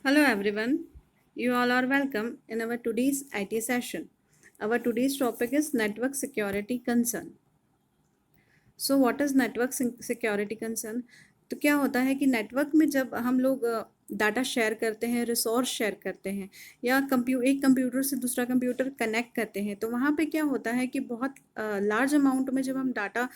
Hello everyone, you all are welcome in our today's IT session. Our today's topic is network security concern. So what is network security concern? तो क्या होता है कि network में जब हम लोग डाटा शेयर करते हैं, रिसोर्स शेयर करते हैं या एक कंप्यूटर से दूसरा कंप्यूटर कनेक्ट करते हैं, तो वहाँ पे क्या होता है कि बहुत लार्ज अमाउंट में जब हम डाटा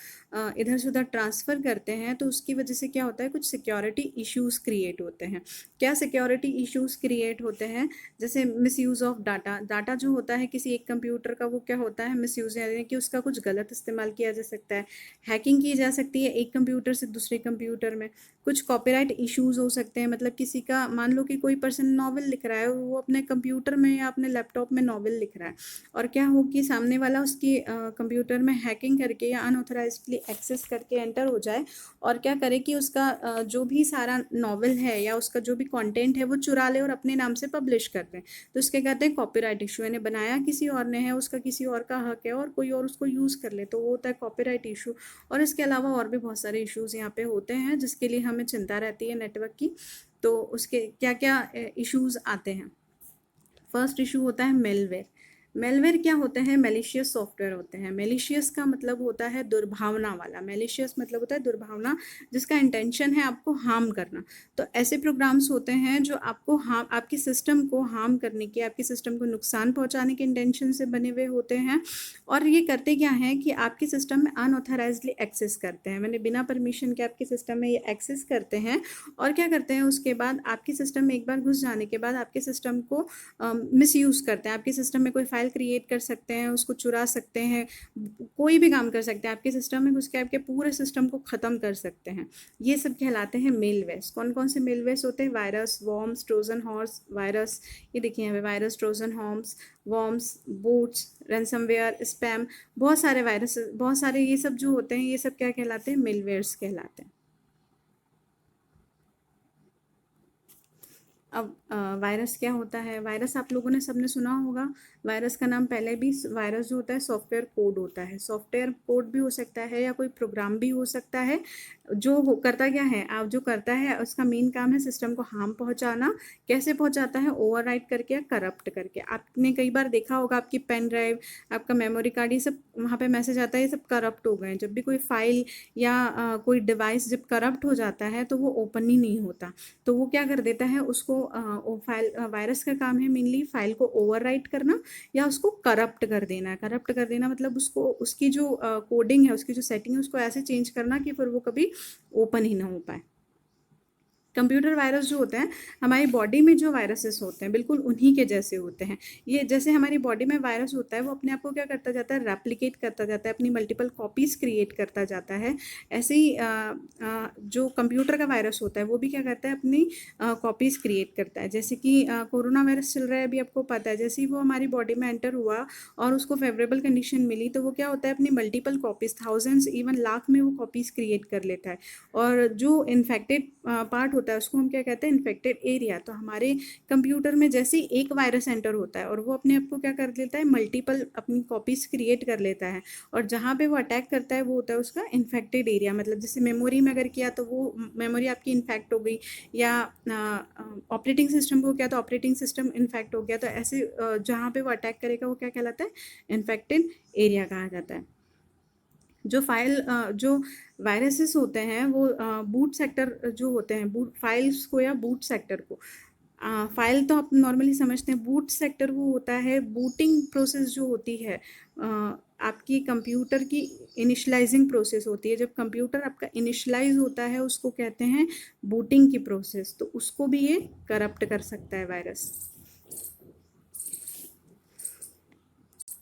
इधर से उधर ट्रांसफ़र करते हैं तो उसकी वजह से क्या होता है, कुछ सिक्योरिटी इश्यूज़ क्रिएट होते हैं। क्या सिक्योरिटी इश्यूज़ क्रिएट होते हैं? जैसे मिसयूज़ ऑफ डाटा जो होता है किसी एक कंप्यूटर का, वो क्या होता है, मिसयूज़, यानी कि उसका कुछ गलत इस्तेमाल किया जा सकता है, हैकिंग की जा सकती है एक कंप्यूटर से दूसरे कंप्यूटर में। कुछ कॉपीराइट इश्यूज़ हो सकते हैं, मतलब किसी का, मान लो कि कोई पर्सन नॉवल लिख रहा है, वो अपने कंप्यूटर में या अपने लैपटॉप में नॉवल लिख रहा है, और क्या हो कि सामने वाला उसकी कंप्यूटर में हैकिंग करके या अनऑथराइज्डली एक्सेस करके एंटर हो जाए और क्या करे कि उसका जो भी सारा नॉवल है या उसका जो भी कंटेंट है वो चुरा ले और अपने नाम से पब्लिश कर दें, तो इसके कहते हैं कॉपीराइट इशू। यानी बनाया किसी और ने है, उसका किसी और का हक है और कोई और उसको यूज़ कर ले, तो वो होता है कॉपीराइट इशू। और इसके अलावा और भी बहुत सारे इश्यूज़ यहाँ पे होते हैं जिसके लिए हमें चिंता रहती है नेटवर्क की। तो उसके क्या क्या इश्यूज़ आते हैं? फर्स्ट इशू होता है मेलवेयर। मेलवेयर क्या होते हैं? मेलिशियस सॉफ्टवेयर होते हैं। मेलिशियस का मतलब होता है दुर्भावना वाला। मेलिशियस मतलब होता है दुर्भावना, जिसका इंटेंशन है आपको हार्म करना। तो ऐसे प्रोग्राम्स होते हैं जो आपको आपकी सिस्टम को हार्म करने के, आपकी सिस्टम को नुकसान पहुंचाने के इंटेंशन से बने हुए होते हैं। और ये करते क्या हैं कि आपके सिस्टम में अनऑथराइज्डली एक्सेस करते हैं, मैंने बिना परमिशन के आपके सिस्टम में ये एक्सेस करते हैं। और क्या करते हैं, उसके बाद आपकी सिस्टम में एक बार घुस जाने के बाद आपके सिस्टम को मिसयूज़ करते हैं। आपके सिस्टम में कोई फाइल क्रिएट कर सकते हैं, उसको चुरा सकते हैं, कोई भी काम कर सकते हैं, आपके सिस्टम में घुस के आपके पूरे सिस्टम को ख़त्म कर सकते हैं। ये सब कहलाते हैं मेलवेयर्स। कौन कौन से मेलवेयर्स होते हैं? Virus, worms, trojan horse virus, ये देखिए यहाँ पे virus, trojan horse, worms, bots, ransomware, spam, बहुत सारे वायरस, बहुत सारे ये सब जो होते हैं, ये सब क्या कहलाते हैं? मेलवेयर्स कहलाते हैं। अब वायरस क्या होता है? वायरस आप लोगों ने सबने सुना होगा। वायरस का नाम पहले भी, वायरस जो होता है सॉफ्टवेयर कोड होता है। सॉफ्टवेयर कोड भी हो सकता है या कोई प्रोग्राम भी हो सकता है। जो करता क्या है, आप जो करता है उसका मेन काम है सिस्टम को हार्म पहुंचाना। कैसे पहुंचाता है? ओवरराइट करके या करप्ट करके। आपने कई बार देखा होगा आपकी पेन ड्राइव, आपका मेमोरी कार्ड, ये सब वहाँ पे मैसेज आता है ये सब करप्ट हो गए। जब भी कोई फाइल या कोई डिवाइस जब करप्ट हो जाता है तो वो ओपन ही नहीं होता। तो वो क्या कर देता है उसको, फाइल, वायरस का काम है मेनली फाइल को ओवरराइट करना या उसको करप्ट कर देना। करप्ट कर देना मतलब उसको, उसकी जो कोडिंग है, उसकी जो सेटिंग है, उसको ऐसे चेंज करना कि फिर वो कभी ओपन ही ना हो पाए। कंप्यूटर वायरस जो होते हैं, हमारी बॉडी में जो वायरसेस होते हैं बिल्कुल उन्हीं के जैसे होते हैं। ये जैसे हमारी बॉडी में वायरस होता है, वो अपने आप को क्या करता जाता है? रेप्लिकेट करता जाता है, अपनी मल्टीपल कॉपीज़ क्रिएट करता जाता है। ऐसे ही जो कंप्यूटर का वायरस होता है वो भी क्या करता है? अपनी कॉपीज़ क्रिएट करता है। जैसे कि कोरोना वायरस चल रहा है अभी, आपको पता है, जैसे ही वो हमारी बॉडी में एंटर हुआ और उसको फेवरेबल कंडीशन मिली, तो वो क्या होता है? अपनी multiple copies, thousands even lakh में वो कॉपीज़ क्रिएट कर लेता है। और जो इन्फेक्टेड पार्ट होता है उसको हम क्या कहते हैं? Infected area. तो हमारे कंप्यूटर में जैसे ही एक वायरस एंटर होता है और वो अपने आप को क्या कर लेता है? मल्टीपल अपनी कॉपीज़ क्रिएट कर लेता है, और जहाँ पे वो अटैक करता है वो होता है उसका इन्फेक्टेड एरिया। मतलब जैसे मेमोरी में अगर किया तो वो मेमोरी आपकी इन्फेक्ट हो गई, या ऑपरेटिंग सिस्टम को किया तो ऑपरेटिंग सिस्टम इन्फेक्ट हो गया। तो ऐसे जहाँ पे वो अटैक करेगा वो क्या कहलाता है? इन्फेक्टेड एरिया कहा जाता है। जो वायरसेस होते हैं वो बूट सेक्टर जो होते हैं, बूट फाइल्स को या बूट सेक्टर को, फाइल तो आप नॉर्मली समझते हैं, बूट सेक्टर वो होता है बूटिंग प्रोसेस जो होती है, आपकी कंप्यूटर की इनिशलाइजिंग प्रोसेस होती है। जब कंप्यूटर आपका इनिशलाइज होता है उसको कहते हैं बूटिंग की प्रोसेस। तो उसको भी ये करप्ट कर सकता है वायरस।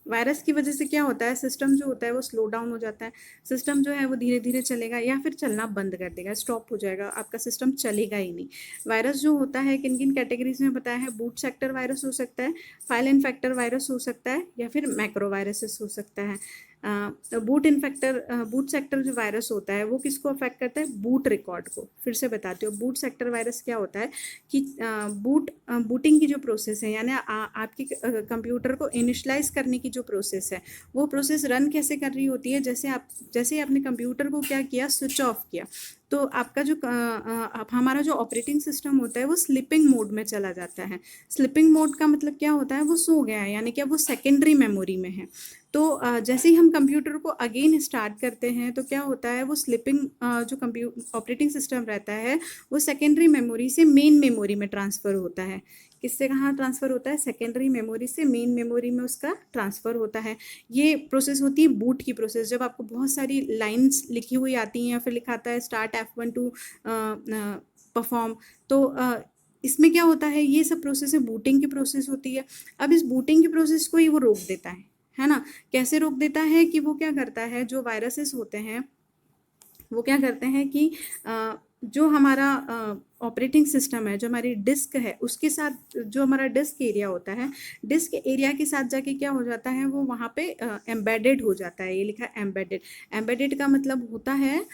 वायरस की वजह से क्या होता है? सिस्टम जो होता है वो स्लो डाउन हो जाता है। सिस्टम जो है वो धीरे धीरे चलेगा या फिर चलना बंद कर देगा, स्टॉप हो जाएगा, आपका सिस्टम चलेगा ही नहीं। वायरस जो होता है किन किन कैटेगरीज में बताया है? बूट सेक्टर वायरस हो सकता है, फाइल इन्फेक्टर वायरस हो सकता है, या फिर मैक्रो वायरसेस हो सकता है। बूट सेक्टर जो वायरस होता है वो किसको अफेक्ट करता है? बूट रिकॉर्ड को। फिर से बताती हूँ, बूट सेक्टर वायरस क्या होता है कि बूटिंग की जो प्रोसेस है, यानी आपकी कंप्यूटर को इनिशलाइज करने की जो प्रोसेस है, वो प्रोसेस रन कैसे कर रही होती है? जैसे ही आपने कंप्यूटर को क्या किया? स्विच ऑफ किया। तो आपका जो हमारा जो ऑपरेटिंग सिस्टम होता है वो स्लीपिंग मोड में चला जाता है। स्लीपिंग मोड का मतलब क्या होता है, वो सो गया है, यानी कि वो सेकेंडरी मेमोरी में है। तो जैसे ही हम कंप्यूटर को अगेन स्टार्ट करते हैं तो क्या होता है, वो स्लीपिंग जो ऑपरेटिंग सिस्टम रहता है वो सेकेंडरी मेमोरी से मेन मेमोरी में ट्रांसफ़र होता है। किससे कहाँ ट्रांसफ़र होता है, सेकेंडरी मेमोरी से मेन मेमोरी में उसका ट्रांसफ़र होता है। ये प्रोसेस होती है बूट की प्रोसेस। जब आपको बहुत सारी लाइंस लिखी हुई आती हैं या फिर लिखा आता है स्टार्ट F1 टू परफॉर्म, तो इसमें क्या होता है, ये सब प्रोसेस है, बूटिंग की प्रोसेस होती है। अब इस बूटिंग की प्रोसेस को ही वो रोक देता है ना। कैसे रोक देता है कि वो क्या करता है, जो वायरसेस होते हैं वो क्या करते हैं कि जो हमारा ऑपरेटिंग सिस्टम है, जो हमारी डिस्क है, उसके साथ जो हमारा डिस्क एरिया होता है, डिस्क एरिया के साथ जाके क्या हो जाता है, वो वहाँ पे एम्बेडेड हो जाता है। ये लिखा है एम्बेडेड। एम्बेडेड का मतलब होता है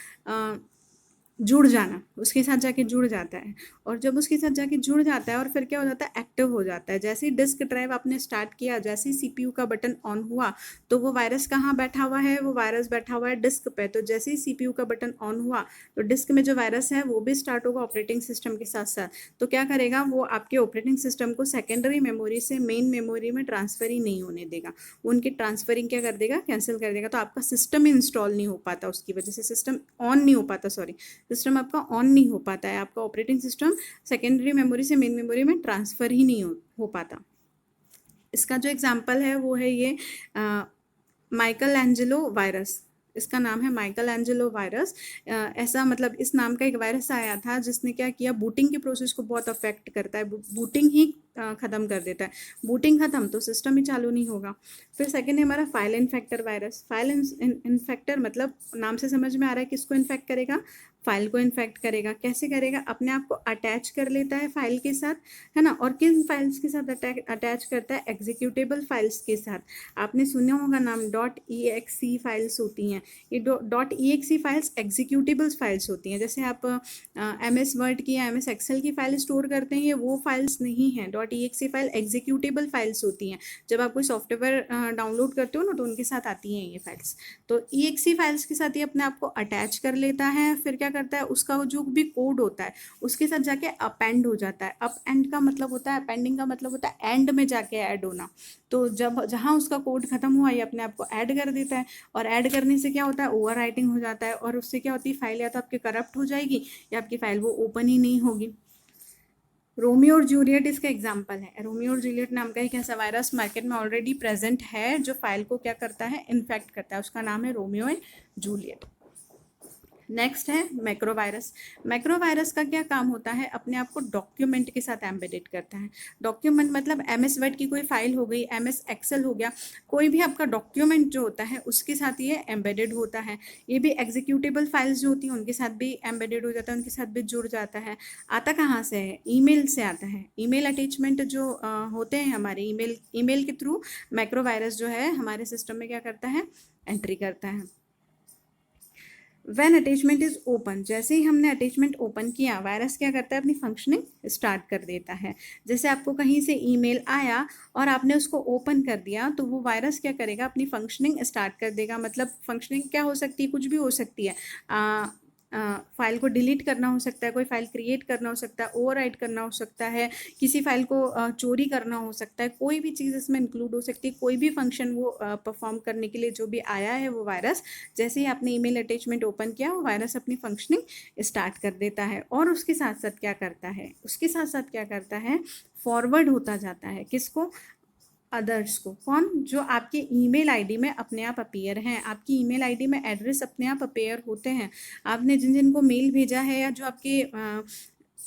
जुड़ जाना, उसके साथ जाके जुड़ जाता है। और जब उसके साथ जाके जुड़ जाता है और फिर क्या हो जाता है, एक्टिव हो जाता है। जैसे ही डिस्क ड्राइव आपने स्टार्ट किया, जैसे ही सीपीयू का बटन ऑन हुआ, तो वो वायरस कहाँ बैठा हुआ है, वो वायरस बैठा हुआ है डिस्क पे। तो जैसे ही सीपीयू का बटन ऑन हुआ तो डिस्क में जो वायरस है वो भी स्टार्ट होगा ऑपरेटिंग सिस्टम के साथ साथ। तो क्या करेगा, वो आपके ऑपरेटिंग सिस्टम को सेकेंडरी मेमोरी से मेन मेमोरी में ट्रांसफर ही नहीं होने देगा। उनकी ट्रांसफरिंग क्या कर देगा, कैंसिल कर देगा। तो आपका सिस्टम इंस्टॉल नहीं हो पाता, उसकी वजह से सिस्टम ऑन नहीं हो पाता, सॉरी, सिस्टम आपका ऑन नहीं हो पाता है। आपका ऑपरेटिंग सिस्टम सेकेंडरी मेमोरी से मेन मेमोरी में ट्रांसफ़र ही नहीं हो पाता। इसका जो एग्जांपल है वो है ये माइकल एंजेलो वायरस। इसका नाम है माइकल एंजेलो वायरस। ऐसा मतलब इस नाम का एक वायरस आया था जिसने क्या किया, बूटिंग की प्रोसेस को बहुत अफेक्ट करता है। बूटिंग ही ख़त्म कर देता है। बूटिंग ख़त्म तो सिस्टम ही चालू नहीं होगा। फिर सेकेंड है हमारा file infector virus. File infector मतलब नाम से समझ में आ रहा है किसको इन्फेक्ट करेगा, फाइल को इन्फेक्ट करेगा। कैसे करेगा, अपने आप को अटैच कर लेता है फाइल के साथ, है ना। और किन फाइल्स के साथ अटैच करता है, एग्जीक्यूटेबल फाइल्स के साथ। आपने सुना होगा नाम .exe फाइल्स होती हैं। ये .exe फाइल्स एग्जीक्यूटेबल्स फाइल्स होती हैं। जैसे आप MS वर्ड की या MS एक्सेल की फाइल स्टोर करते हैं, ये वो फाइल्स नहीं हैं। .exe फाइल एग्जीक्यूटेबल फाइल्स होती हैं। जब आप कोई सॉफ्टवेयर डाउनलोड करते हो ना तो उनके साथ आती हैं ये फाइल्स। तो exe फाइल्स के साथ ये अपने आप को अटैच कर लेता है। फिर क्या करता है, उसका जो भी कोड होता है उसके साथ जाके अपेंड हो जाता है। अप एंड का मतलब होता है, अपेंडिंग का मतलब होता है एंड में जाके ऐड होना। तो जब जहाँ उसका कोड खत्म हुआ ये अपने आप को ऐड कर देता है। और ऐड करने से क्या होता है, ओवर राइटिंग हो जाता है। और उससे क्या होती है, फाइल या तो आपकी करप्ट हो जाएगी या आपकी फाइल वो ओपन ही नहीं होगी। रोमियो और जूलियट इसका एग्जाम्पल है। रोमियो और जूलियट नाम का एक ऐसा वायरस मार्केट में ऑलरेडी प्रेजेंट है जो फाइल को क्या करता है, इन्फेक्ट करता है। उसका नाम है रोमियो एंड जूलियट। नेक्स्ट है मैक्रोवायरस। मैक्रोवायरस का क्या काम होता है, अपने आप को डॉक्यूमेंट के साथ एम्बेडेड करता है। डॉक्यूमेंट मतलब MS वर्ड की कोई फाइल हो गई, MS एक्सेल हो गया, कोई भी आपका डॉक्यूमेंट जो होता है उसके साथ ये एम्बेडेड होता है। ये भी एग्जीक्यूटेबल फाइल्स जो होती हैं उनके साथ भी एम्बेडेड हो जाता है, उनके साथ भी जुड़ जाता है। आता कहाँ से है, ईमेल से आता है। ईमेल अटैचमेंट जो होते हैं हमारे ईमेल के थ्रू मैक्रोवायरस जो है हमारे सिस्टम में क्या करता है, एंट्री करता है। व्हेन अटैचमेंट इज ओपन, जैसे ही हमने अटैचमेंट ओपन किया, वायरस क्या करता है, अपनी फंक्शनिंग स्टार्ट कर देता है। जैसे आपको कहीं से ईमेल आया और आपने उसको ओपन कर दिया तो वो वायरस क्या करेगा, अपनी फंक्शनिंग स्टार्ट कर देगा। मतलब फंक्शनिंग क्या हो सकती है, कुछ भी हो सकती है। फाइल को डिलीट करना हो सकता है, कोई फाइल क्रिएट करना हो सकता है, ओवरराइट करना हो सकता है, किसी फाइल को चोरी करना हो सकता है, कोई भी चीज़ इसमें इंक्लूड हो सकती है। कोई भी फंक्शन वो परफॉर्म करने के लिए जो भी आया है वो वायरस, जैसे ही आपने ईमेल अटैचमेंट ओपन किया वो वायरस अपनी फंक्शनिंग स्टार्ट कर देता है। और उसके साथ साथ क्या करता है, उसके साथ साथ क्या करता है, फॉरवर्ड होता जाता है। किसको, अदर्स को। कौन, जो आपके ईमेल आईडी में अपने आप अपीयर हैं। आपकी ईमेल आईडी में एड्रेस अपने आप अपीयर होते हैं। आपने जिन जिन को मेल भेजा है या जो आपके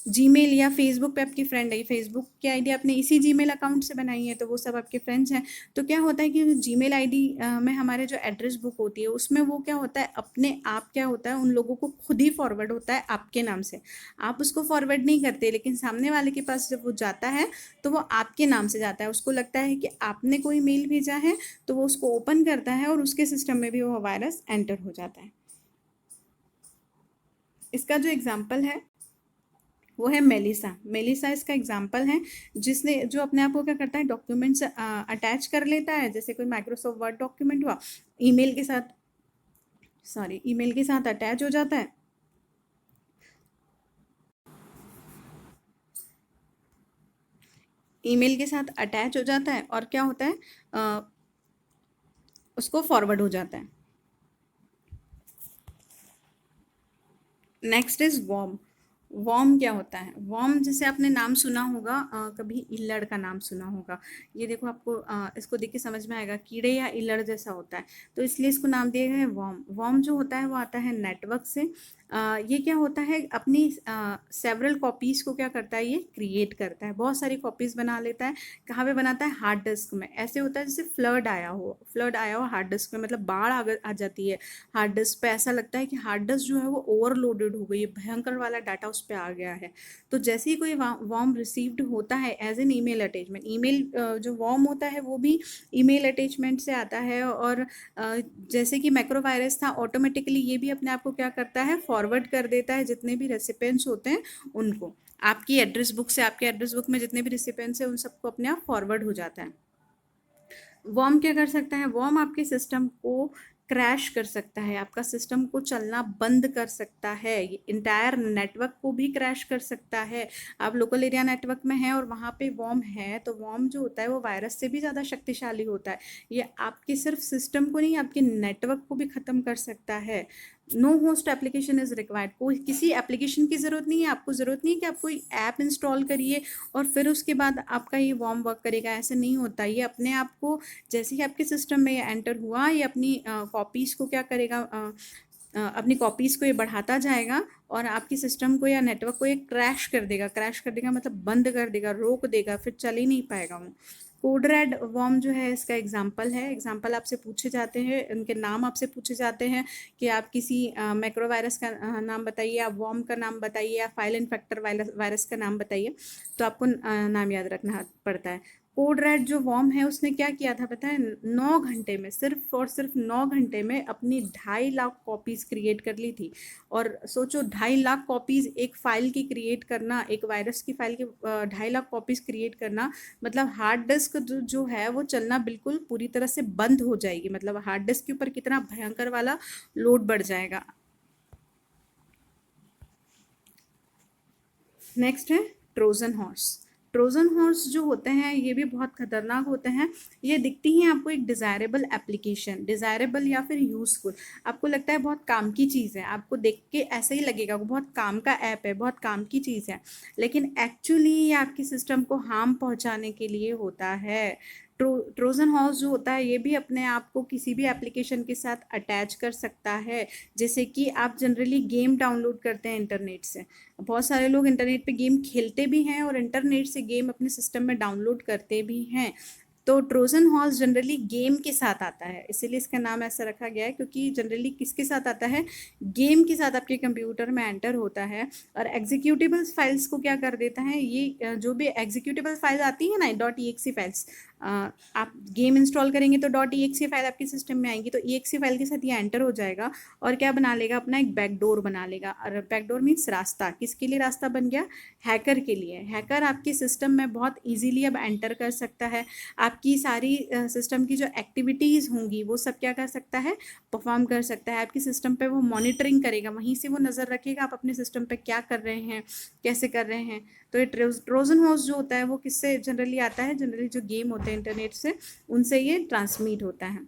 जीमेल या फेसबुक पे आपकी फ्रेंड है, फेसबुक की आईडी आपने इसी जीमेल अकाउंट से बनाई है तो वो सब आपके फ्रेंड्स हैं। तो क्या होता है कि जीमेल आईडी में हमारे जो एड्रेस बुक होती है उसमें वो क्या होता है, अपने आप क्या होता है, उन लोगों को खुद ही फॉरवर्ड होता है आपके नाम से। आप उसको फॉरवर्ड नहीं करते, लेकिन सामने वाले के पास जब वो जाता है तो वो आपके नाम से जाता है। उसको लगता है कि आपने कोई मेल भेजा है तो वो उसको ओपन करता है और उसके सिस्टम में भी वो वायरस एंटर हो जाता है। इसका जो एग्जाम्पल है वो है मेलिसा। मेलिसा इसका एग्जाम्पल है, जिसने जो अपने आप को क्या करता है, डॉक्यूमेंट्स अटैच कर लेता है। जैसे कोई माइक्रोसॉफ्ट वर्ड डॉक्यूमेंट हुआ, ईमेल के साथ अटैच हो जाता है। ईमेल के साथ अटैच हो जाता है और क्या होता है, उसको फॉरवर्ड हो जाता है। Next is warm. वॉर्म क्या होता है? वॉर्म जैसे आपने नाम सुना होगा, कभी इल्लड़ का नाम सुना होगा। ये देखो, आपको इसको देख के समझ में आएगा, कीड़े या इल्लड़ जैसा होता है, तो इसलिए इसको नाम दिया गया है वॉर्म। वॉर्म जो होता है वो आता है नेटवर्क से। ये क्या होता है, अपनी सेवरल कॉपीज को क्या करता है, ये क्रिएट करता है, बहुत सारी कॉपीज बना लेता है। कहाँ पे बनाता है? हार्ड डिस्क में। ऐसे होता है जैसे फ्लड आया हो हार्ड डिस्क में, मतलब बाढ़ आ जाती है हार्ड डिस्क पे। ऐसा लगता है कि हार्ड डिस्क जो है वो ओवरलोडेड हो गई है, भयंकर वाला डाटा उस पर आ गया है। तो जैसे ही कोई वॉर्म रिसीव्ड होता है as an email attachment, email जो वॉर्म होता है वो भी ईमेल अटैचमेंट से आता है। और जैसे कि मैक्रोवायरस था, ऑटोमेटिकली ये भी अपने आप को क्या करता है, फॉरवर्ड कर देता है जितने भी रेसिपेंट्स होते हैं उनको। आपकी एड्रेस बुक से, आपके एड्रेस बुक में जितने भी रेसिपेंट्स हैं उन सबको अपने आप फॉरवर्ड हो जाता है। वॉर्म क्या कर सकता है? वॉर्म आपके सिस्टम को क्रैश कर सकता है, आपका सिस्टम को चलना बंद कर सकता है, इंटायर नेटवर्क को भी क्रैश कर सकता है। आप लोकल एरिया नेटवर्क में हैं और वहाँ पे वॉर्म है, तो वॉर्म जो होता है वो वायरस से भी ज़्यादा शक्तिशाली होता है। ये आपके सिर्फ सिस्टम को नहीं, आपके नेटवर्क को भी ख़त्म कर सकता है। No host application is required. कोई किसी एप्लीकेशन की ज़रूरत नहीं है, आपको ज़रूरत नहीं है कि आप कोई ऐप इंस्टॉल करिए और फिर उसके बाद आपका ये वॉर्म वर्क करेगा, ऐसे नहीं होता। ये अपने आप को जैसे ही आपके सिस्टम में ये एंटर हुआ, ये अपनी कॉपीज़ को क्या करेगा, अपनी कॉपीज़ को ये बढ़ाता जाएगा और आपकी सिस्टम को या नेटवर्क को ये क्रैश कर देगा। क्रैश कर देगा मतलब बंद कर देगा, रोक देगा, फिर चल ही नहीं पाएगा वो। कोड रेड वॉर्म जो है इसका एग्जाम्पल है। एग्जाम्पल आपसे पूछे जाते हैं, उनके नाम आपसे पूछे जाते हैं कि आप किसी मैक्रोवायरस का नाम बताइए, आप वॉर्म का नाम बताइए, या फाइल इन्फेक्टर वायरस का नाम बताइए, तो आपको नाम याद रखना पड़ता है। कोड रेड जो वॉर्म है उसने क्या किया था पता है? 9 घंटे में, सिर्फ और सिर्फ 9 घंटे में अपनी 2.5 लाख कॉपीज क्रिएट कर ली थी। और सोचो, 2.5 लाख कॉपीज एक फाइल की क्रिएट करना, एक वायरस की फाइल की 2.5 लाख कॉपीज क्रिएट करना, मतलब हार्ड डिस्क जो है वो चलना बिल्कुल पूरी तरह से बंद हो जाएगी। मतलब हार्ड डिस्क के ऊपर कितना भयंकर वाला लोड बढ़ जाएगा। नेक्स्ट है ट्रोजन हॉर्स। ट्रोजन हॉर्स जो होते हैं ये भी बहुत खतरनाक होते हैं। ये दिखती हैं आपको एक डिज़ायरेबल एप्लीकेशन, डिज़ायरेबल या फिर यूज़फुल, आपको लगता है बहुत काम की चीज़ है, आपको देख के ऐसे ही लगेगा बहुत काम का ऐप है, बहुत काम की चीज़ है, लेकिन एक्चुअली ये आपके सिस्टम को हार्म पहुंचाने के लिए होता है। ट्रोजन हॉर्स जो होता है ये भी अपने आप को किसी भी एप्लीकेशन के साथ अटैच कर सकता है। जैसे कि आप जनरली गेम डाउनलोड करते हैं इंटरनेट से, बहुत सारे लोग इंटरनेट पे गेम खेलते भी हैं और इंटरनेट से गेम अपने सिस्टम में डाउनलोड करते भी हैं। तो ट्रोजन हॉर्स जनरली गेम के साथ आता है, इसीलिए इसका नाम ऐसा रखा गया है, क्योंकि जनरली किसके साथ आता है? गेम के साथ आपके कंप्यूटर में एंटर होता है और एग्जीक्यूटेबल्स फाइल्स को क्या कर देता है, ये जो भी एग्जीक्यूटेबल फाइल आती है ना, .exe फाइल्स, आप गेम इंस्टॉल करेंगे तो .exe फाइल आपके सिस्टम में आएंगी, तो exe फाइल के साथ ये एंटर हो जाएगा और क्या बना लेगा, अपना एक बैकडोर बना लेगा। और बैकडोर मीन्स रास्ता, किसके लिए रास्ता बन गया? हैकर के लिए। हैकर आपके सिस्टम में बहुत इजीली अब एंटर कर सकता है, आपकी सारी सिस्टम की जो एक्टिविटीज़ होंगी वो सब क्या कर सकता है, परफॉर्म कर सकता है। आपके सिस्टम पे वो मॉनिटरिंग करेगा, वहीं से वो नज़र रखेगा आप अपने सिस्टम पे क्या कर रहे हैं, कैसे कर रहे हैं। तो ये ट्रोजन हॉर्स जो होता है वो किससे जनरली आता है? जनरली जो गेम होते हैं इंटरनेट से, उनसे ये ट्रांसमिट होता है।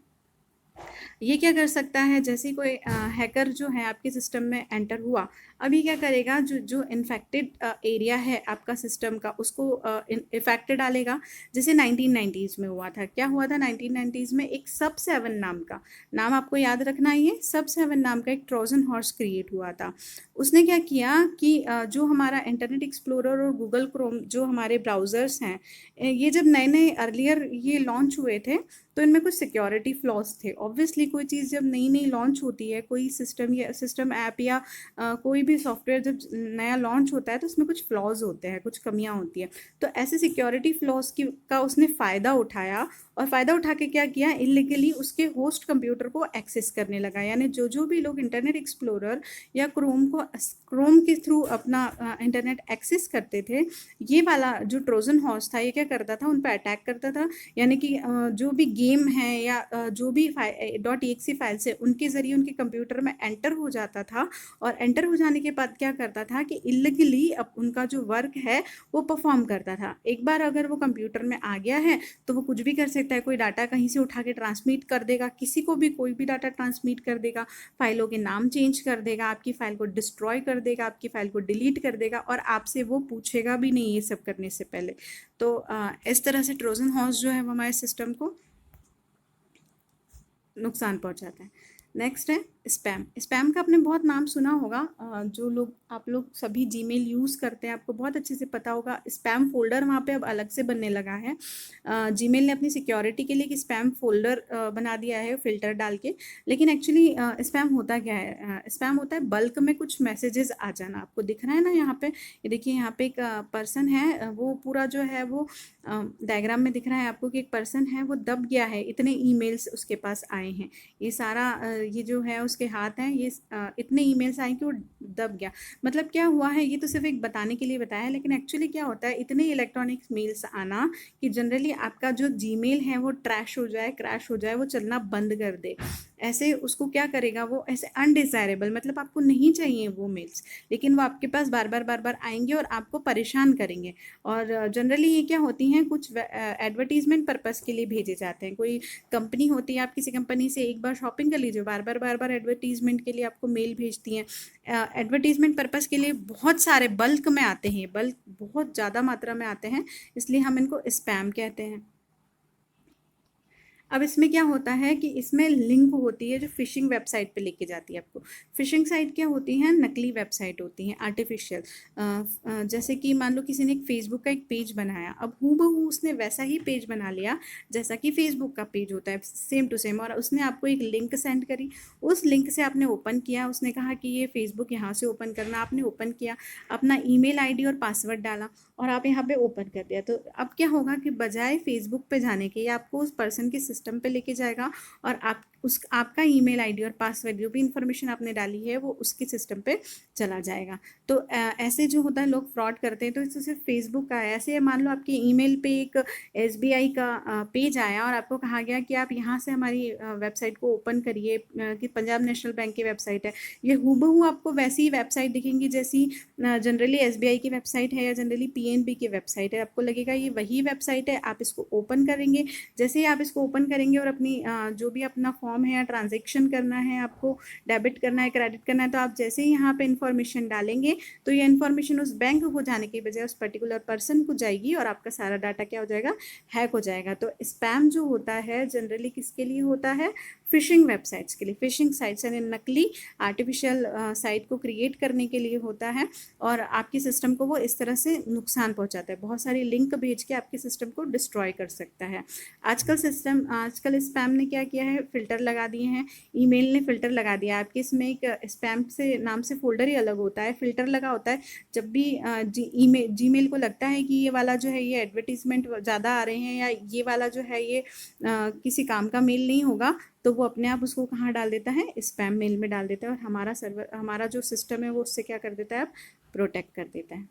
ये क्या कर सकता है, जैसे कोई हैकर जो है आपके सिस्टम में एंटर हुआ, अभी क्या करेगा, जो जो इन्फेक्टेड एरिया है आपका सिस्टम का उसको इफेक्ट डालेगा। जैसे 1990s में हुआ था, क्या हुआ था 1990s में? एक Sub7 नाम का, नाम आपको याद रखना है, ये Sub7 नाम का एक ट्रोजन हॉर्स क्रिएट हुआ था। उसने क्या किया कि जो हमारा इंटरनेट एक्सप्लोरर और गूगल क्रोम जो हमारे ब्राउज़र्स हैं, ये जब नए नए अर्लियर ये लॉन्च हुए थे तो इनमें कुछ सिक्योरिटी फ्लॉज थे। ऑब्वियसली कोई चीज़ जब नई नई लॉन्च होती है, कोई सिस्टम या सिस्टम ऐप या कोई भी सॉफ्टवेयर जब नया लॉन्च होता है तो उसमें कुछ फ्लॉज होते हैं, कुछ कमियां होती हैं। तो ऐसे सिक्योरिटी फ्लॉज की का उसने फ़ायदा उठाया और फ़ायदा उठा के क्या किया, इलीगली उसके होस्ट कंप्यूटर को एक्सेस करने लगा। यानी जो भी लोग इंटरनेट एक्सप्लोरर या क्रोम के थ्रू अपना इंटरनेट एक्सेस करते थे, ये वाला जो ट्रोजन हॉर्स था ये क्या करता था, उन पर अटैक करता था। यानी कि जो भी गेम है या जो भी .exe फाइल्स है उनके ज़रिए उनके कंप्यूटर में एंटर हो जाता था, और एंटर हो जाने के बाद क्या करता था कि इलीगली अब उनका जो वर्क है वो परफॉर्म करता था। एक बार अगर वो कंप्यूटर में आ गया है तो वो कुछ भी कर सकता है, कोई डाटा कहीं से उठा के ट्रांसमिट कर देगा, किसी को भी कोई भी डाटा ट्रांसमिट कर देगा, फाइलों के नाम चेंज कर देगा, आपकी फाइल को डिस्ट्रॉय कर देगा, आपकी फाइल को डिलीट कर देगा, और आपसे वो पूछेगा भी नहीं ये सब करने से पहले। तो इस तरह से ट्रोजन हॉर्स जो है वो हमारे सिस्टम को नुकसान पहुंचाता है। नेक्स्ट है स्पैम। स्पैम का आपने बहुत नाम सुना होगा, जो लोग आप लोग सभी जीमेल यूज़ करते हैं आपको बहुत अच्छे से पता होगा। स्पैम फोल्डर वहाँ पे अब अलग से बनने लगा है। जीमेल ने अपनी सिक्योरिटी के लिए एक स्पैम फोल्डर बना दिया है फ़िल्टर डाल के। लेकिन एक्चुअली स्पैम होता क्या है? स्पैम होता है बल्क में कुछ मैसेजेस आ जाना। आपको दिख रहा है ना यहाँ पे, ये देखिए यहाँ पे एक पर्सन है, वो पूरा जो है वो डायग्राम में दिख रहा है आपको कि एक पर्सन है वो दब गया है, इतने ईमेल्स उसके पास आए हैं, ये सारा ये जो है उसके हाथ हैं, ये इतने ईमेल्स आए कि वो दब गया। मतलब क्या हुआ है, ये तो सिर्फ एक बताने के लिए बताया, लेकिन एक्चुअली क्या होता है, इतने इलेक्ट्रॉनिक मेल्स आना कि जनरली आपका जो जीमेल है वो ट्रैश हो जाए, क्रैश हो जाए, वो चलना बंद कर दे। ऐसे उसको क्या करेगा, वो ऐसे अनडिज़ायरेबल, मतलब आपको नहीं चाहिए वो मेल्स, लेकिन वो आपके पास बार बार आएंगे और आपको परेशान करेंगे। और जनरली ये क्या होती हैं, कुछ एडवर्टीजमेंट पर्पस के लिए भेजे जाते हैं। कोई कंपनी होती है, आप किसी कंपनी से एक बार शॉपिंग कर लीजिए, बार बार एडवर्टीजमेंट के लिए आपको मेल भेजती हैं। एडवर्टीजमेंट पर्पस के लिए बहुत सारे बल्क में आते हैं, बल्क बहुत ज़्यादा मात्रा में आते हैं, इसलिए हम इनको स्पैम कहते हैं। अब इसमें क्या होता है कि इसमें लिंक होती है जो फिशिंग वेबसाइट पे लेके जाती है आपको। फिशिंग साइट क्या होती हैं, नकली वेबसाइट होती हैं, आर्टिफिशियल। जैसे कि मान लो किसी ने एक फेसबुक का एक पेज बनाया, अब हूबहू उसने वैसा ही पेज बना लिया जैसा कि फेसबुक का पेज होता है, सेम टू सेम, और उसने आपको एक लिंक सेंड करी, उस लिंक से आपने ओपन किया, उसने कहा कि ये फेसबुक यहाँ से ओपन करना, आपने ओपन किया, अपना ईमेल आईडी और पासवर्ड डाला और आप यहाँ पे ओपन कर दिया। तो अब क्या होगा कि बजाय फेसबुक पे जाने के, ये आपको उस पर्सन के सिस्टम पे लेके जाएगा और आपका ईमेल आईडी और पासवर्ड जो भी इंफॉर्मेशन आपने डाली है वो उसके सिस्टम पे चला जाएगा। तो ऐसे जो होता है लोग फ्रॉड करते हैं। तो इससे सिर्फ फेसबुक का है, ऐसे मान लो आपके ईमेल पे एक SBI का पेज आया और आपको कहा गया कि आप यहाँ से हमारी वेबसाइट को ओपन करिए, कि पंजाब नेशनल बैंक की वेबसाइट है, ये हूबहू आपको वैसी ही वेबसाइट दिखेंगी जैसी जनरली SBI की वेबसाइट है या जनरली PNB की वेबसाइट है। आपको लगेगा ये वही वेबसाइट है, आप इसको ओपन करेंगे, जैसे ही आप इसको ओपन करेंगे और अपनी जो भी अपना फॉर्म है या ट्रांजेक्शन करना है, आपको डेबिट करना है, क्रेडिट करना है, तो आप जैसे ही यहाँ पे इन्फॉर्मेशन डालेंगे तो ये इन्फॉर्मेशन उस बैंक को जाने के बजाय उस पर्टिकुलर पर्सन को जाएगी और आपका सारा डाटा क्या हो जाएगा, हैक हो जाएगा। तो स्पैम जो होता है जनरली किसके लिए होता है, फिशिंग वेबसाइट्स के लिए, फिशिंग साइट्स यानी नकली आर्टिफिशियल साइट को क्रिएट करने के लिए होता है, और आपके सिस्टम को वो इस तरह से नुकसान पहुंचाता है, बहुत सारी लिंक भेज के आपके सिस्टम को डिस्ट्रॉय कर सकता है। आजकल स्पैम ने क्या किया है, फिल्टर लगा दिए हैं, ईमेल ने फिल्टर लगा दिया आपके इसमें, एक स्पैम से नाम से फोल्डर ही अलग होता है, फिल्टर लगा होता है। जब भी जीमेल को लगता है कि ये वाला जो है ये एडवर्टीजमेंट ज़्यादा आ रहे हैं या ये वाला जो है ये किसी काम का मेल नहीं होगा, तो वो अपने आप उसको कहाँ डाल देता है, स्पैम मेल में डाल देता है, और हमारा जो सिस्टम है वो उससे क्या कर देता है, अब प्रोटेक्ट कर देता है।